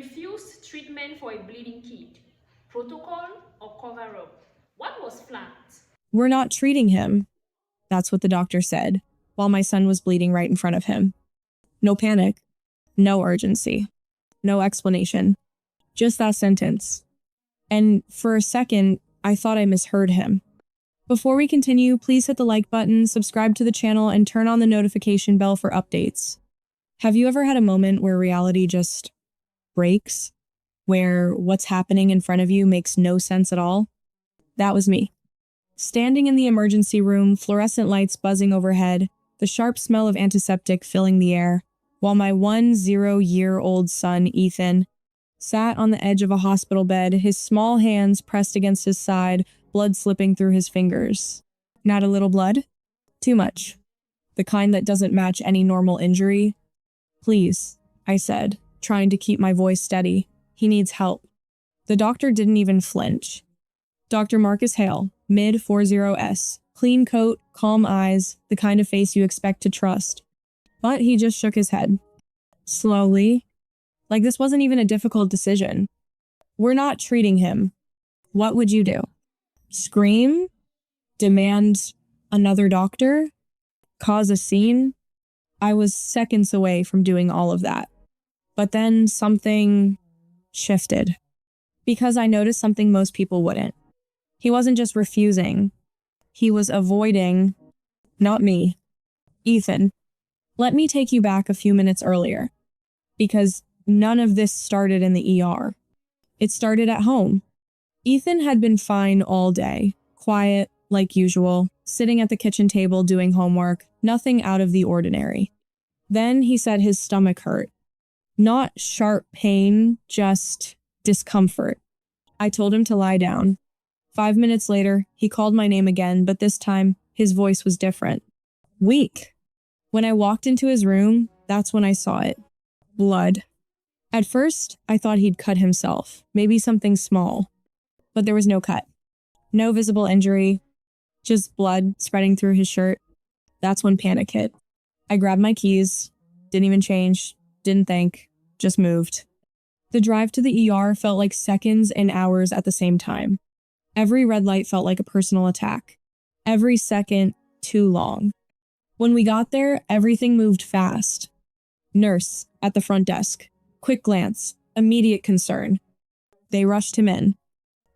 refused treatment for a bleeding kid. Protocol or cover up? What was flagged? We're not treating him. That's what the doctor said, while my son was bleeding right in front of him. No panic. No urgency. No explanation. Just that sentence. And for a second, I thought I misheard him. Before we continue, please hit the like button, subscribe to the channel, and turn on the notification bell for updates. Have you ever had a moment where reality just breaks? Where what's happening in front of you makes no sense at all? That was me. Standing in the emergency room, fluorescent lights buzzing overhead, the sharp smell of antiseptic filling the air, while my 10-year-old son, Ethan, sat on the edge of a hospital bed, his small hands pressed against his side, blood slipping through his fingers. Not a little blood? Too much. The kind that doesn't match any normal injury. Please, I said, trying to keep my voice steady. He needs help. The doctor didn't even flinch. Dr. Marcus Hale, mid-40s, clean coat, calm eyes, the kind of face you expect to trust. But he just shook his head. Slowly. Like this wasn't even a difficult decision. We're not treating him. What would you do? Scream? Demand another doctor? Cause a scene? I was seconds away from doing all of that. But then something shifted. Because I noticed something most people wouldn't. He wasn't just refusing. He was avoiding, not me, Ethan. Let me take you back a few minutes earlier. Because none of this started in the ER. It started at home. Ethan had been fine all day, quiet, like usual, sitting at the kitchen table doing homework, nothing out of the ordinary. Then he said his stomach hurt. Not sharp pain, just discomfort. I told him to lie down. 5 minutes later, he called my name again, but this time, his voice was different. Weak. When I walked into his room, that's when I saw it. Blood. At first, I thought he'd cut himself, maybe something small. But there was no cut. No visible injury, just blood spreading through his shirt. That's when panic hit. I grabbed my keys, didn't even change, didn't think, just moved. The drive to the ER felt like seconds and hours at the same time. Every red light felt like a personal attack. Every second, too long. When we got there, everything moved fast. Nurse at the front desk. Quick glance. Immediate concern. They rushed him in.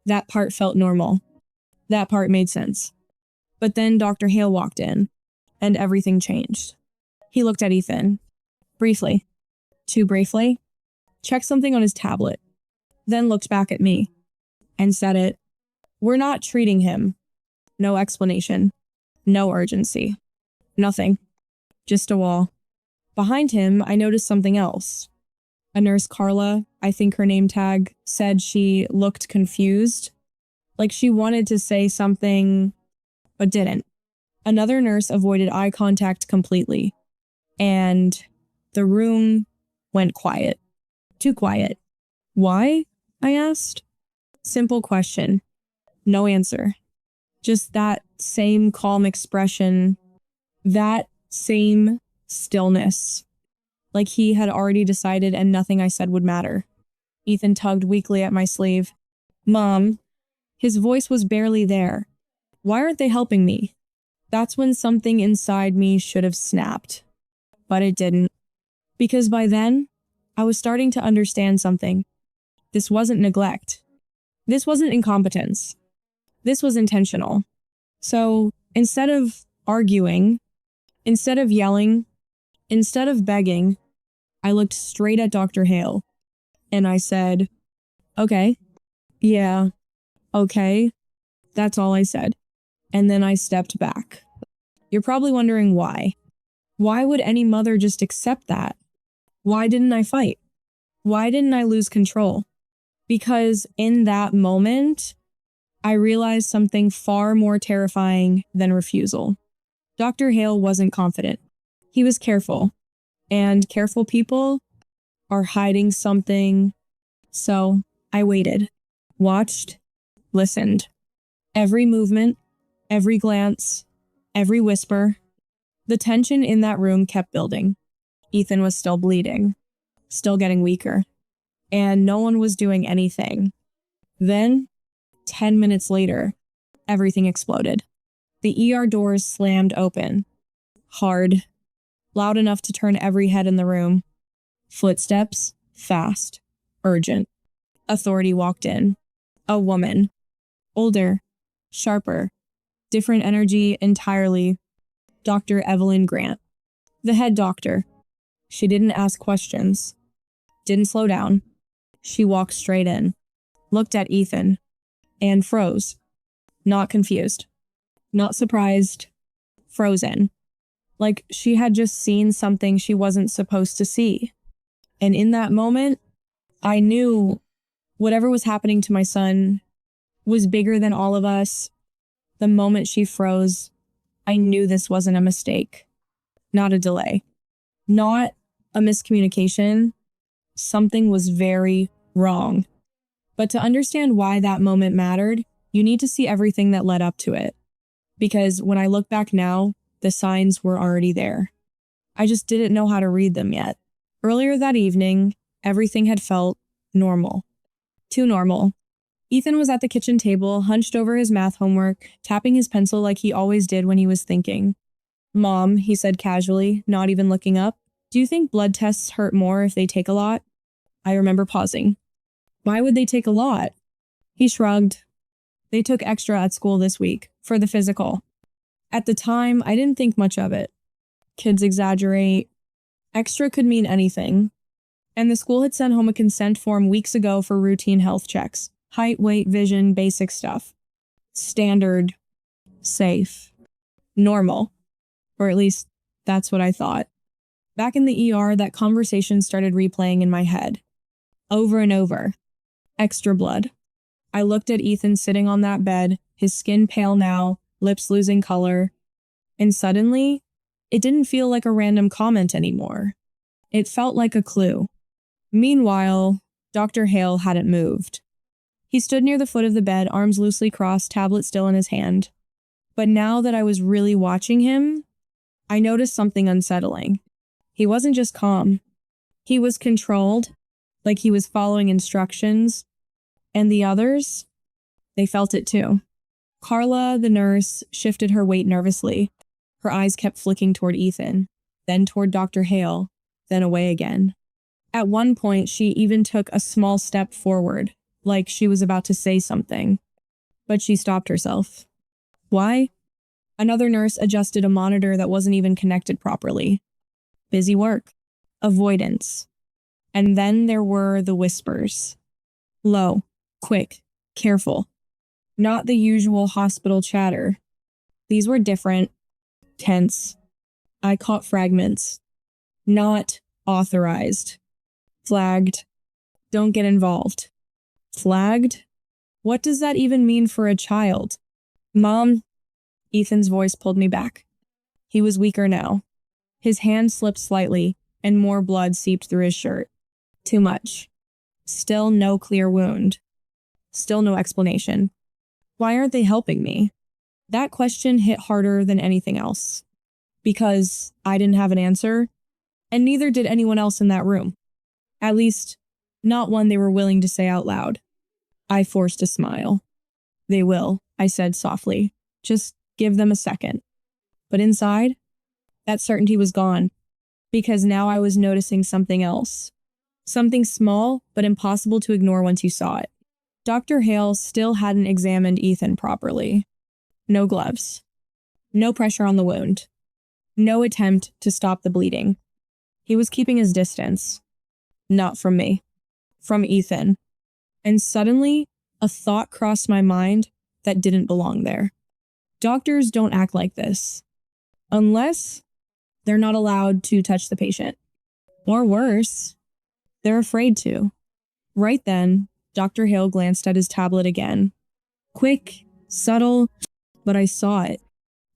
That part felt normal. That part made sense. But then Dr. Hale walked in, and everything changed. He looked at Ethan. Briefly. Too briefly. Checked something on his tablet. Then looked back at me. And said it. We're not treating him. No explanation. No urgency. Nothing. Just a wall. Behind him, I noticed something else. A nurse, Carla, I think her name tag, said she looked confused. Like she wanted to say something, but didn't. Another nurse avoided eye contact completely. And the room went quiet. Too quiet. Why? I asked. Simple question. No answer. Just that same calm expression. That same stillness. Like he had already decided and nothing I said would matter. Ethan tugged weakly at my sleeve. Mom. His voice was barely there. Why aren't they helping me? That's when something inside me should have snapped. But it didn't. Because by then, I was starting to understand something. This wasn't neglect. This wasn't incompetence. This was intentional. So instead of arguing, instead of yelling, instead of begging, I looked straight at Dr. Hale. And I said, okay. Yeah. Okay. That's all I said. And then I stepped back. You're probably wondering why. Why would any mother just accept that? Why didn't I fight? Why didn't I lose control? Because in that moment, I realized something far more terrifying than refusal. Dr. Hale wasn't confident. He was careful. And careful people are hiding something. So I waited, watched, listened. Every movement, every glance, every whisper. The tension in that room kept building. Ethan was still bleeding, still getting weaker. and no one was doing anything. Then, 10 minutes later, everything exploded. The ER doors slammed open. Hard. Loud enough to turn every head in the room. Footsteps. Fast. Urgent. Authority walked in. A woman. Older. Sharper. Different energy entirely. Dr. Evelyn Grant. The head doctor. She didn't ask questions. Didn't slow down. She walked straight in. Looked at Ethan. And froze. Not confused. Not surprised. Frozen. Like she had just seen something she wasn't supposed to see. And in that moment, I knew whatever was happening to my son was bigger than all of us. The moment she froze, I knew this wasn't a mistake. Not a delay. Not a miscommunication. Something was very wrong. But to understand why that moment mattered, you need to see everything that led up to it. Because when I look back now, the signs were already there. I just didn't know how to read them yet. Earlier that evening, everything had felt normal. Too normal. Ethan was at the kitchen table, hunched over his math homework, tapping his pencil like he always did when he was thinking. "Mom," he said casually, not even looking up, "do you think blood tests hurt more if they take a lot?" I remember pausing. Why would they take a lot? He shrugged. They took extra at school this week, for the physical. At the time, I didn't think much of it. Kids exaggerate. Extra could mean anything. And the school had sent home a consent form weeks ago for routine health checks. Height, weight, vision, basic stuff. Standard. Safe. Normal. Or at least, that's what I thought. Back in the ER, that conversation started replaying in my head. Over and over. Extra blood. I looked at Ethan sitting on that bed, his skin pale now, lips losing color. And suddenly, it didn't feel like a random comment anymore. It felt like a clue. Meanwhile, Dr. Hale hadn't moved. He stood near the foot of the bed, arms loosely crossed, tablet still in his hand. But now that I was really watching him, I noticed something unsettling. He wasn't just calm. He was controlled, like he was following instructions. And the others, they felt it too. Carla, the nurse, shifted her weight nervously. Her eyes kept flicking toward Ethan, then toward Dr. Hale, then away again. At one point, she even took a small step forward, like she was about to say something. But she stopped herself. Why? Another nurse adjusted a monitor that wasn't even connected properly. Busy work. Avoidance. And then there were the whispers. Low, quick, careful. Not the usual hospital chatter. These were different, tense. I caught fragments. Not authorized. Flagged. Don't get involved. Flagged? What does that even mean for a child? Mom? Ethan's voice pulled me back. He was weaker now. His hand slipped slightly, and more blood seeped through his shirt. Too much. Still no clear wound. Still no explanation. Why aren't they helping me? That question hit harder than anything else. Because I didn't have an answer, and neither did anyone else in that room. At least, not one they were willing to say out loud. I forced a smile. They will, I said softly. Just give them a second. But inside, that certainty was gone, because now I was noticing something else. Something small, but impossible to ignore once you saw it. Dr. Hale still hadn't examined Ethan properly. No gloves. No pressure on the wound. No attempt to stop the bleeding. He was keeping his distance. Not from me. From Ethan. And suddenly, a thought crossed my mind that didn't belong there. Doctors don't act like this. Unless they're not allowed to touch the patient. Or worse, they're afraid to. Right then, Dr. Hale glanced at his tablet again. Quick, subtle, but I saw it.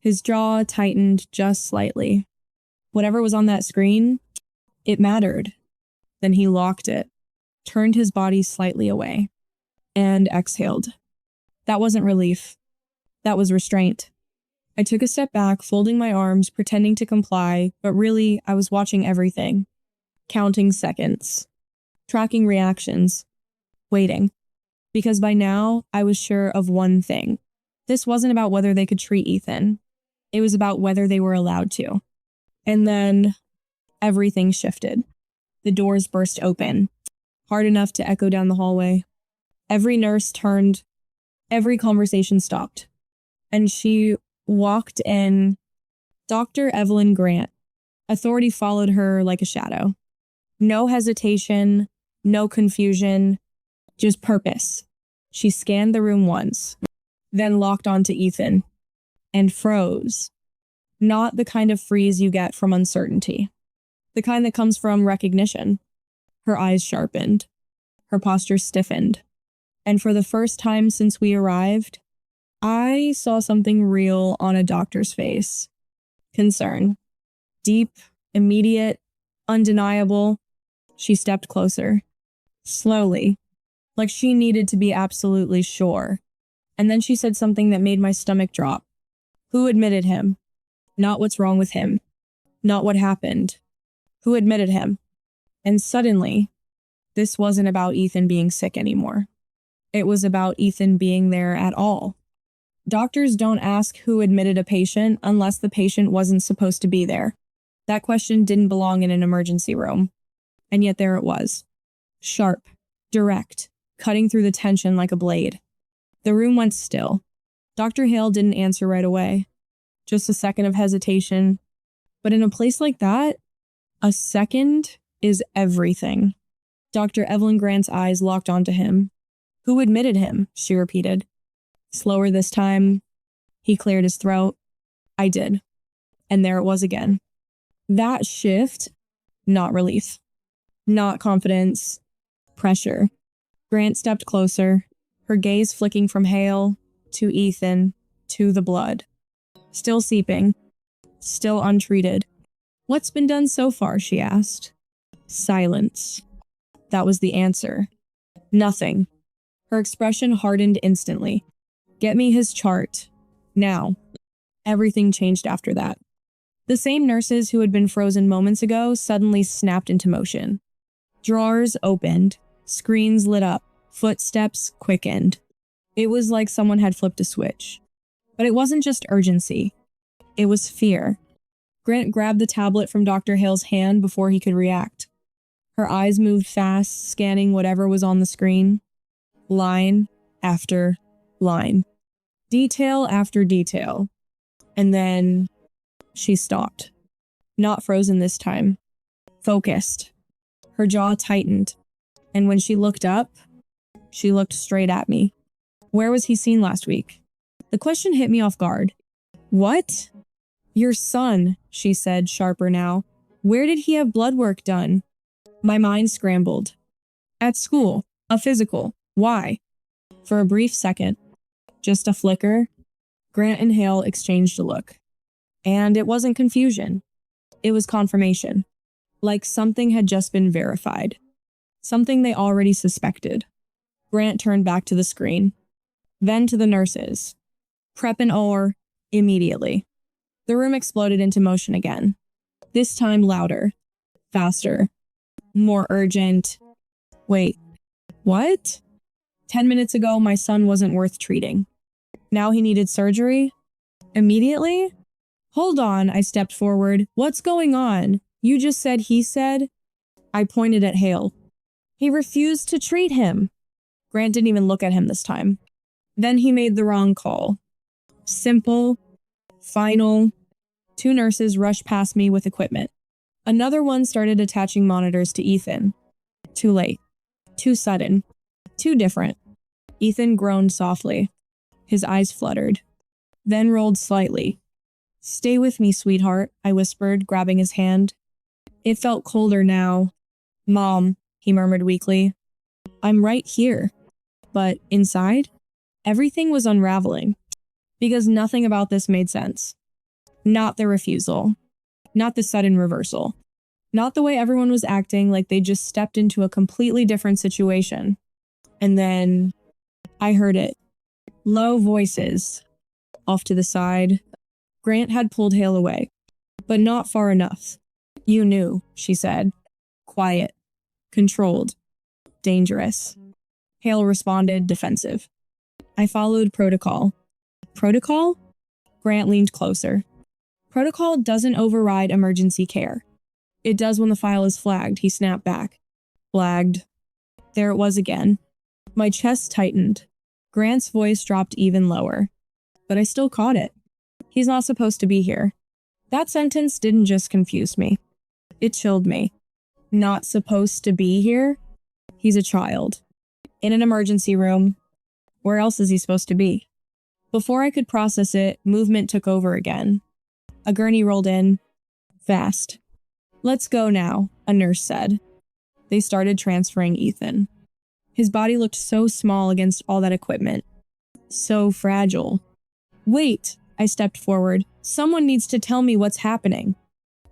His jaw tightened just slightly. Whatever was on that screen, it mattered. Then he locked it, turned his body slightly away, and exhaled. That wasn't relief. That was restraint. I took a step back, folding my arms, pretending to comply, but really, I was watching everything. Counting seconds. tracking reactions, waiting. Because by now, I was sure of one thing. This wasn't about whether they could treat Ethan. It was about whether they were allowed to. And then everything shifted. The doors burst open, hard enough to echo down the hallway. Every nurse turned, every conversation stopped. And she walked in. Dr. Evelyn Grant. Authority followed her like a shadow. No hesitation, no confusion, just purpose. She scanned the room once, then locked onto Ethan, and froze. Not the kind of freeze you get from uncertainty. The kind that comes from recognition. Her eyes sharpened. Her posture stiffened. And for the first time since we arrived, I saw something real on a doctor's face. Concern. Deep, immediate, undeniable. She stepped closer. Slowly. Like she needed to be absolutely sure. And then she said something that made my stomach drop. Who admitted him? Not what's wrong with him. Not what happened. Who admitted him? And suddenly, this wasn't about Ethan being sick anymore. It was about Ethan being there at all. Doctors don't ask who admitted a patient unless the patient wasn't supposed to be there. That question didn't belong in an emergency room. And yet there it was. Sharp, direct, cutting through the tension like a blade. The room went still. Dr. Hale didn't answer right away. Just a second of hesitation. But in a place like that, a second is everything. Dr. Evelyn Grant's eyes locked onto him. Who admitted him? She repeated. Slower this time. He cleared his throat. I did. And there it was again. That shift, not relief. Not confidence. Pressure. Grant stepped closer, her gaze flicking from Hale to Ethan to the blood. Still seeping. Still untreated. What's been done so far, she asked. Silence. That was the answer. Nothing. Her expression hardened instantly. Get me his chart. Now. Everything changed after that. The same nurses who had been frozen moments ago suddenly snapped into motion. Drawers opened. Screens lit up. Footsteps quickened. It was like someone had flipped a switch. But it wasn't just urgency. It was fear. Grant grabbed the tablet from Dr. Hale's hand before he could react. Her eyes moved fast, scanning whatever was on the screen. Line after line. Detail after detail. And then she stopped. Not frozen this time. Focused. Her jaw tightened. And when she looked up, she looked straight at me. Where was he seen last week? The question hit me off guard. What? Your son, she said, sharper now. Where did he have blood work done? My mind scrambled. At school. A physical. Why? For a brief second, just a flicker, Grant and Hale exchanged a look. And it wasn't confusion. It was confirmation. Like something had just been verified. Something they already suspected. Grant turned back to the screen. Then to the nurses. Prep and OR, immediately. The room exploded into motion again. This time louder. Faster. More urgent. Wait. What? 10 minutes ago, my son wasn't worth treating. Now he needed surgery? Immediately? Hold on, I stepped forward. What's going on? You just said he said? I pointed at Hale. He refused to treat him. Grant didn't even look at him this time. Then he made the wrong call. Simple. Final. 2 nurses rushed past me with equipment. Another one started attaching monitors to Ethan. Too late. Too sudden. Too different. Ethan groaned softly. His eyes fluttered. Then rolled slightly. Stay with me, sweetheart, I whispered, grabbing his hand. It felt colder now. Mom, he murmured weakly. I'm right here. But inside, everything was unraveling. Because nothing about this made sense. Not the refusal. Not the sudden reversal. Not the way everyone was acting like they just stepped into a completely different situation. And then I heard it. Low voices. Off to the side. Grant had pulled Hale away. But not far enough. You knew, she said. Quiet. Controlled. Dangerous. Hale responded, defensive. I followed protocol. Protocol? Grant leaned closer. Protocol doesn't override emergency care. It does when the file is flagged, he snapped back. Flagged. There it was again. My chest tightened. Grant's voice dropped even lower. But I still caught it. He's not supposed to be here. That sentence didn't just confuse me. It chilled me. Not supposed to be here? He's a child. In an emergency room. Where else is he supposed to be? Before I could process it, movement took over again. A gurney rolled in. Fast. Let's go now, a nurse said. They started transferring Ethan. His body looked so small against all that equipment. So fragile. Wait, I stepped forward. Someone needs to tell me what's happening.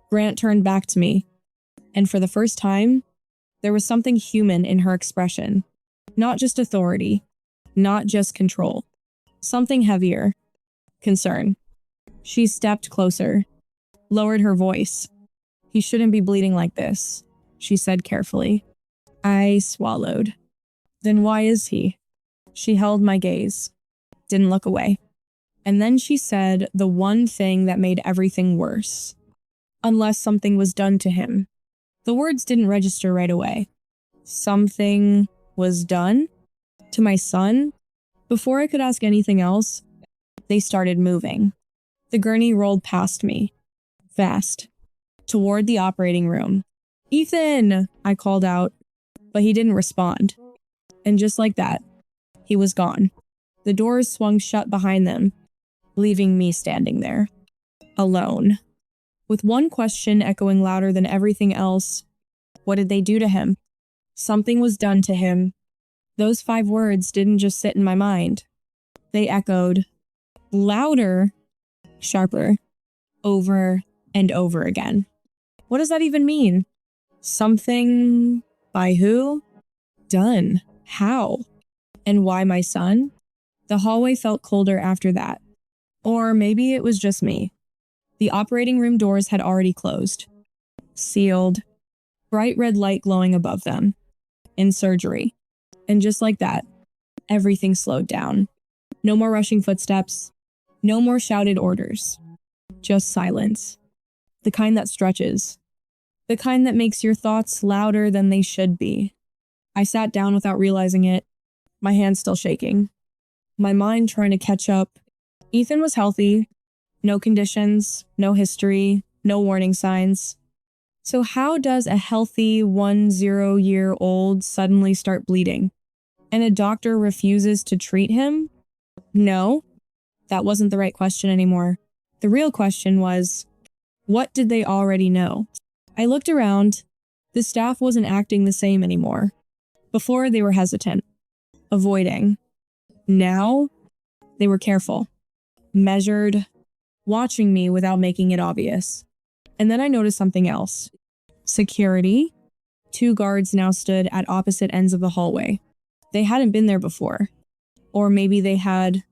Grant turned back to me. And for the first time, there was something human in her expression. Not just authority. Not just control. Something heavier. Concern. She stepped closer. Lowered her voice. He shouldn't be bleeding like this, she said carefully. I swallowed. Then why is he? She held my gaze. Didn't look away. And then she said the one thing that made everything worse. Unless something was done to him. The words didn't register right away. Something was done? To my son? Before I could ask anything else, they started moving. The gurney rolled past me. Fast. Toward the operating room. Ethan! I called out, but he didn't respond. And just like that, he was gone. The doors swung shut behind them, leaving me standing there. Alone. With one question echoing louder than everything else. What did they do to him? Something was done to him. Those 5 words didn't just sit in my mind. They echoed. Louder. Sharper. Over and over again. What does that even mean? Something by who? Done. How? And why my son? The hallway felt colder after that. Or maybe it was just me. The operating room doors had already closed. Sealed. Bright red light glowing above them. In surgery. And just like that, everything slowed down. No more rushing footsteps. No more shouted orders. Just silence. The kind that stretches. The kind that makes your thoughts louder than they should be. I sat down without realizing it, my hands still shaking. My mind trying to catch up. Ethan was healthy. No conditions, no history, no warning signs. So how does a healthy 10-year-old suddenly start bleeding? And a doctor refuses to treat him? No, that wasn't the right question anymore. The real question was, what did they already know? I looked around. The staff wasn't acting the same anymore. Before, they were hesitant, avoiding. Now, they were careful, measured, watching me without making it obvious. And then I noticed something else. Security. 2 guards now stood at opposite ends of the hallway. They hadn't been there before. Or maybe they had,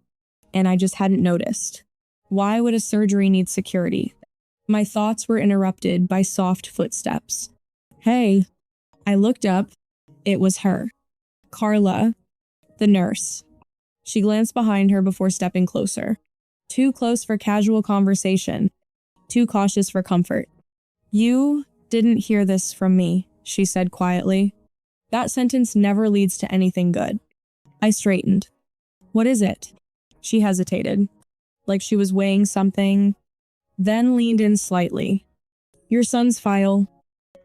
and I just hadn't noticed. Why would a surgery need security? My thoughts were interrupted by soft footsteps. Hey. I looked up. It was her. Carla, the nurse. She glanced behind her before stepping closer. Too close for casual conversation. Too cautious for comfort. You didn't hear this from me, she said quietly. That sentence never leads to anything good. I straightened. What is it? She hesitated, like she was weighing something, then leaned in slightly. Your son's file.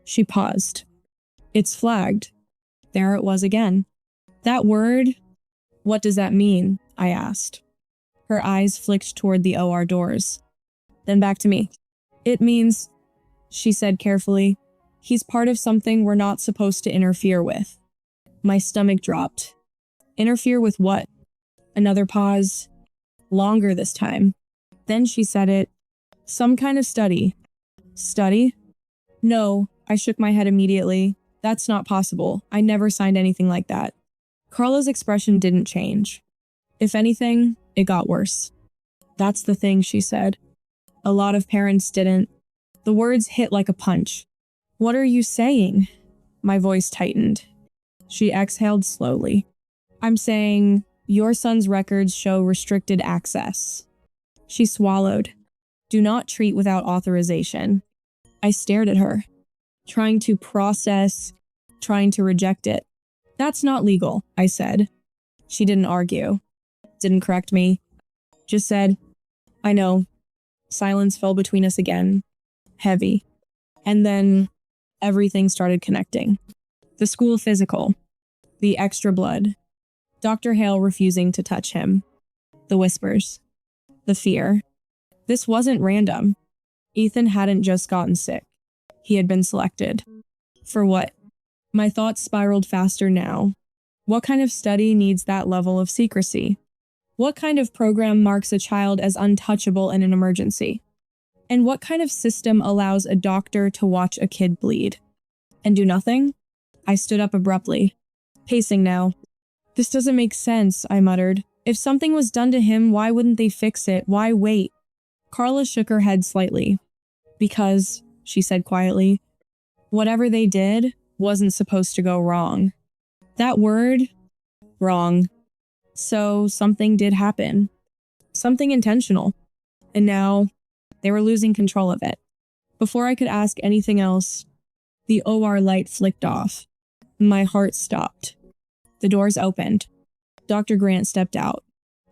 She paused. It's flagged. There it was again. That word, what does that mean? I asked. Her eyes flicked toward the OR doors. Then back to me. It means, she said carefully, he's part of something we're not supposed to interfere with. My stomach dropped. Interfere with what? Another pause. Longer this time. Then she said it. Some kind of study. Study? No, I shook my head immediately. That's not possible. I never signed anything like that. Carla's expression didn't change. If anything, it got worse. That's the thing, she said. A lot of parents didn't. The words hit like a punch. What are you saying? My voice tightened. She exhaled slowly. I'm saying your son's records show restricted access. She swallowed. Do not treat without authorization. I stared at her, trying to process, trying to reject it. That's not legal, I said. She didn't argue, didn't correct me, just said, I know. Silence fell between us again, heavy. And then everything started connecting. The school physical, the extra blood, Dr. Hale refusing to touch him, the whispers, the fear. This wasn't random. Ethan hadn't just gotten sick. He had been selected. For what? My thoughts spiraled faster now. What kind of study needs that level of secrecy? What kind of program marks a child as untouchable in an emergency? And what kind of system allows a doctor to watch a kid bleed? And do nothing? I stood up abruptly, pacing now. This doesn't make sense, I muttered. If something was done to him, why wouldn't they fix it? Why wait? Carla shook her head slightly. Because, she said quietly, whatever they did wasn't supposed to go wrong. That word, wrong. So something did happen. Something intentional. And now they were losing control of it. Before I could ask anything else, the OR light flicked off. My heart stopped. The doors opened. Dr. Grant stepped out.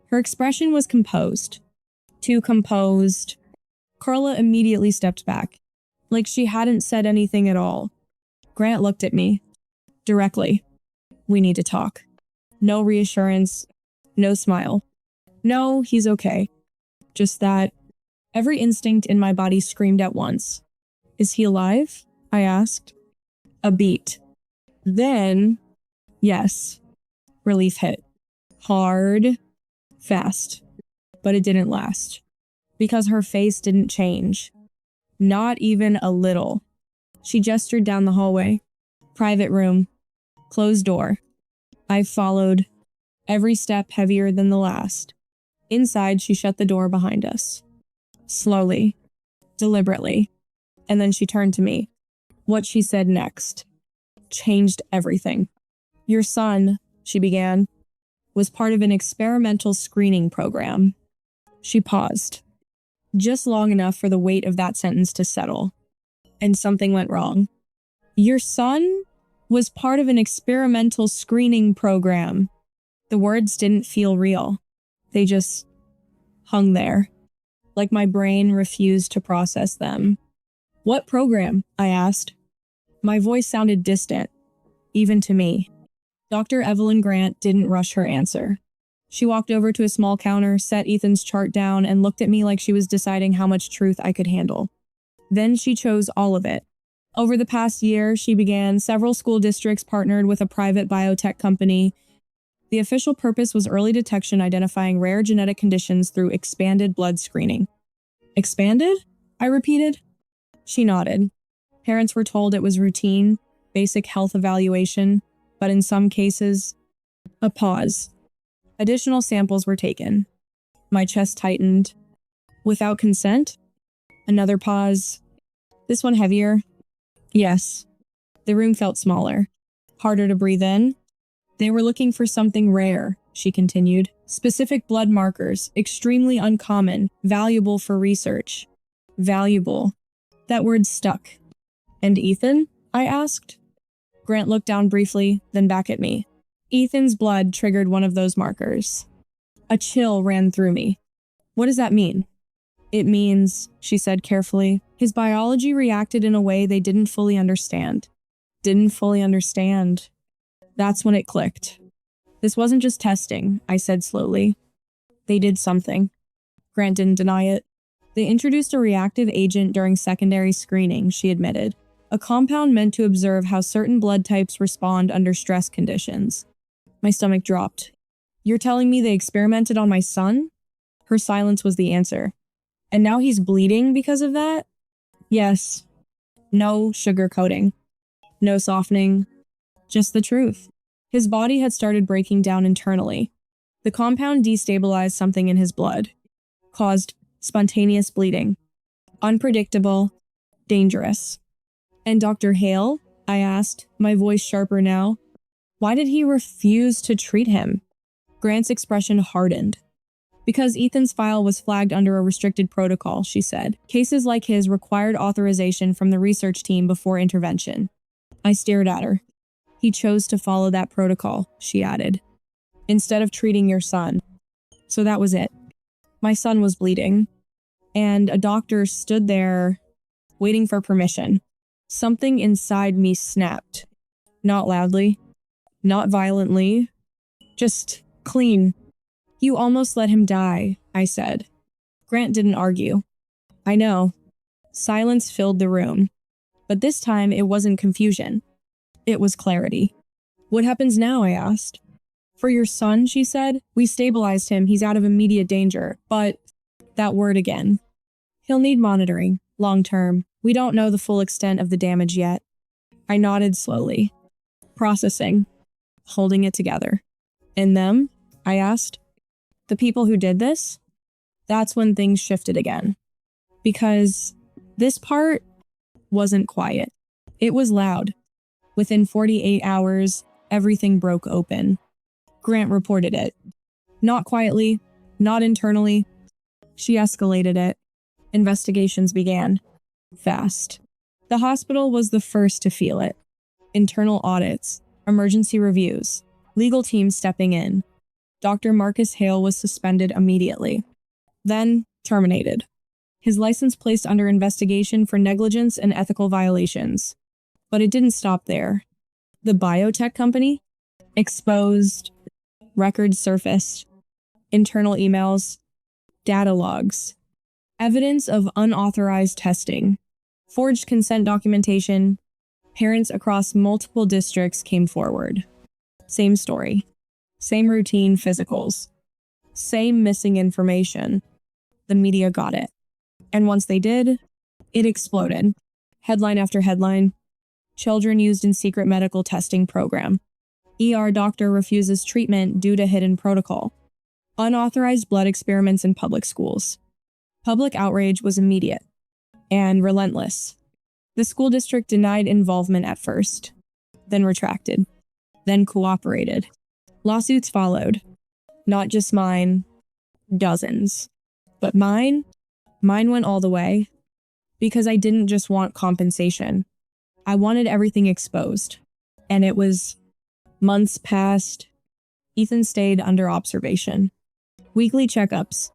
Her expression was composed. Too composed. Carla immediately stepped back, like she hadn't said anything at all. Grant looked at me. Directly. We need to talk. No reassurance. No smile. No, he's okay. Just that. Every instinct in my body screamed at once. Is he alive? I asked. A beat. Then, yes. Relief hit. Hard. Fast. But it didn't last. Because her face didn't change. Not even a little. She gestured down the hallway. Private room. Closed door. I followed. Every step heavier than the last. Inside, she shut the door behind us. Slowly. Deliberately. And then she turned to me. What she said next changed everything. Your son, she began, was part of an experimental screening program. She paused. Just long enough for the weight of that sentence to settle. And something went wrong. Your son was part of an experimental screening program. The words didn't feel real. They just hung there, like my brain refused to process them. What program? I asked. My voice sounded distant, even to me. Dr. Evelyn Grant didn't rush her answer. She walked over to a small counter, set Ethan's chart down, and looked at me like she was deciding how much truth I could handle. Then she chose all of it. Over the past year, she began, several school districts partnered with a private biotech company. The official purpose was early detection, identifying rare genetic conditions through expanded blood screening. Expanded? I repeated. She nodded. Parents were told it was routine, basic health evaluation, but in some cases, a pause. Additional samples were taken. My chest tightened. Without consent? Another pause. This one heavier? Yes. The room felt smaller. Harder to breathe in? They were looking for something rare, she continued. Specific blood markers, extremely uncommon, valuable for research. Valuable. That word stuck. And Ethan? I asked. Grant looked down briefly, then back at me. Ethan's blood triggered one of those markers. A chill ran through me. What does that mean? It means, she said carefully, his biology reacted in a way they didn't fully understand. Didn't fully understand. That's when it clicked. This wasn't just testing, I said slowly. They did something. Grant didn't deny it. They introduced a reactive agent during secondary screening, she admitted. A compound meant to observe how certain blood types respond under stress conditions. My stomach dropped. You're telling me they experimented on my son? Her silence was the answer. And now he's bleeding because of that? Yes. No sugarcoating. No softening. Just the truth. His body had started breaking down internally. The compound destabilized something in his blood. Caused spontaneous bleeding. Unpredictable. Dangerous. And Dr. Hale? I asked, my voice sharper now. Why did he refuse to treat him? Grant's expression hardened. Because Ethan's file was flagged under a restricted protocol, she said. Cases like his required authorization from the research team before intervention. I stared at her. He chose to follow that protocol, she added, instead of treating your son. So that was it. My son was bleeding, and a doctor stood there waiting for permission. Something inside me snapped. Not loudly, not violently, just clean. You almost let him die, I said. Grant didn't argue. I know. Silence filled the room. But this time it wasn't confusion. It was clarity. What happens now? I asked. For your son, she said. We stabilized him. He's out of immediate danger. But that word again. He'll need monitoring, long term. We don't know the full extent of the damage yet. I nodded slowly. Processing. Holding it together. And them? I asked. The people who did this? That's when things shifted again. Because this part wasn't quiet. It was loud. Within 48 hours, everything broke open. Grant reported it. Not quietly, not internally. She escalated it. Investigations began. Fast. The hospital was the first to feel it. Internal audits, emergency reviews, legal teams stepping in. Dr. Marcus Hale was suspended immediately. Then terminated. His license placed under investigation for negligence and ethical violations. But it didn't stop there. The biotech company? Exposed. Records surfaced. Internal emails. Data logs. Evidence of unauthorized testing. Forged consent documentation. Parents across multiple districts came forward. Same story. Same routine physicals. Same missing information. The media got it. And once they did, it exploded. Headline after headline. Children used in secret medical testing program. ER doctor refuses treatment due to hidden protocol. Unauthorized blood experiments in public schools. Public outrage was immediate and relentless. The school district denied involvement at first, then retracted, then cooperated. Lawsuits followed. Not just mine, dozens. But mine went all the way. Because I didn't just want compensation. I wanted everything exposed. And it was months passed. Ethan stayed under observation. Weekly checkups,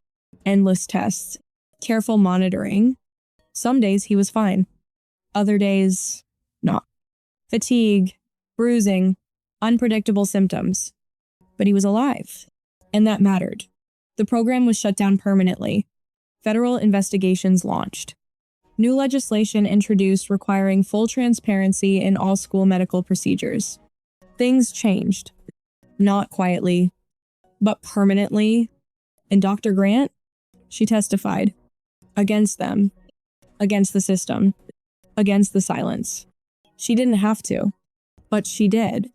endless tests, careful monitoring. Some days he was fine. Other days, not. Fatigue, bruising, unpredictable symptoms. But he was alive, and that mattered. The program was shut down permanently. Federal investigations launched. New legislation introduced requiring full transparency in all school medical procedures. Things changed. Not quietly, but permanently. And Dr. Grant? She testified. Against them. Against the system. Against the silence. She didn't have to, but she did.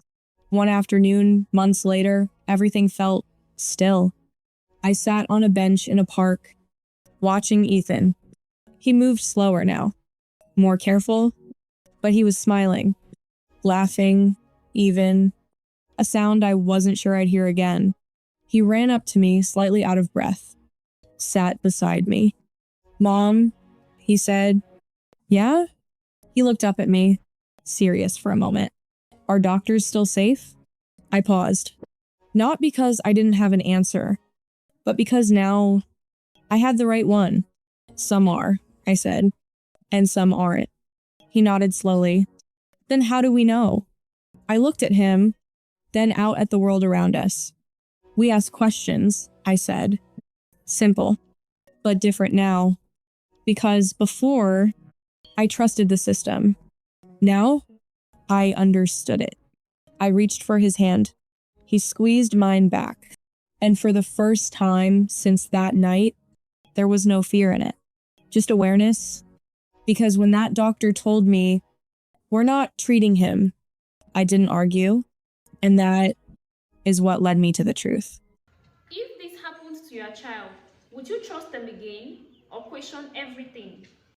One afternoon, months later, everything felt still. I sat on a bench in a park, watching Ethan. He moved slower now, more careful, but he was smiling, laughing, even, a sound I wasn't sure I'd hear again. He ran up to me, slightly out of breath, sat beside me. Mom, he said. Yeah? He looked up at me, serious for a moment. Are doctors still safe? I paused. Not because I didn't have an answer, but because now I had the right one. Some are, I said, and some aren't. He nodded slowly. Then how do we know? I looked at him, then out at the world around us. We ask questions, I said. Simple, but different now. Because before, I trusted the system. Now, I understood it. I reached for his hand. He squeezed mine back. And for the first time since that night, there was no fear in it. Just awareness. Because when that doctor told me, we're not treating him, I didn't argue. And that is what led me to the truth. If this happens to your child, would you trust them again or question everything?